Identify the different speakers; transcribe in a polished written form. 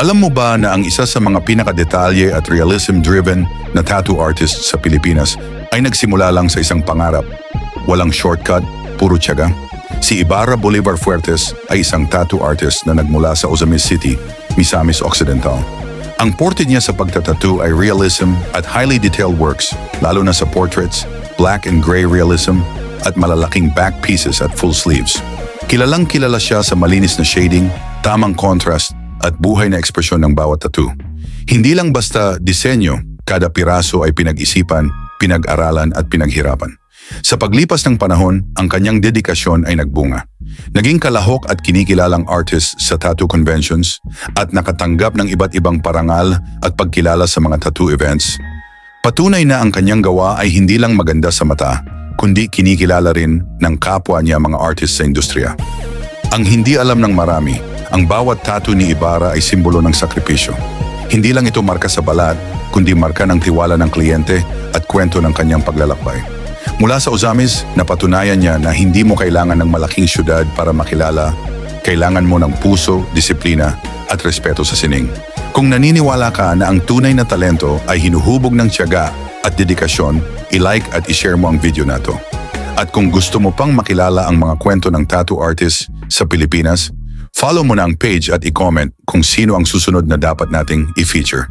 Speaker 1: Alam mo ba na ang isa sa mga pinakadetalye at realism-driven na tattoo artist sa Pilipinas ay nagsimula lang sa isang pangarap? Walang shortcut, puro tiyaga. Si Ibarra Bolivar Fuertes ay isang tattoo artist na nagmula sa Ozamis City, Misamis Occidental. Ang ported niya sa pagtatattoo ay realism at highly detailed works, lalo na sa portraits, black and gray realism, at malalaking back pieces at full sleeves. Kilalang kilala siya sa malinis na shading, tamang contrast, at buhay na ekspresyon ng bawat tattoo. Hindi lang basta disenyo, kada piraso ay pinag-isipan, pinag-aralan at pinaghirapan. Sa paglipas ng panahon, ang kanyang dedikasyon ay nagbunga. Naging kalahok at kinikilalang artist sa tattoo conventions at nakatanggap ng iba't ibang parangal at pagkilala sa mga tattoo events. Patunay na ang kanyang gawa ay hindi lang maganda sa mata, kundi kinikilala rin ng kapwa niya mga artist sa industriya. Ang hindi alam ng marami, ang bawat tattoo ni Ibarra ay simbolo ng sakripisyo. Hindi lang ito marka sa balat, kundi marka ng tiwala ng kliyente at kwento ng kanyang paglalakbay. Mula sa Ozamis, napatunayan niya na hindi mo kailangan ng malaking syudad para makilala, kailangan mo ng puso, disiplina at respeto sa sining. Kung naniniwala ka na ang tunay na talento ay hinuhubog ng tiyaga at dedikasyon, i-like at i-share mo ang video na to. At kung gusto mo pang makilala ang mga kwento ng tattoo artist sa Pilipinas, follow mo na ang page at i-comment kung sino ang susunod na dapat nating i-feature.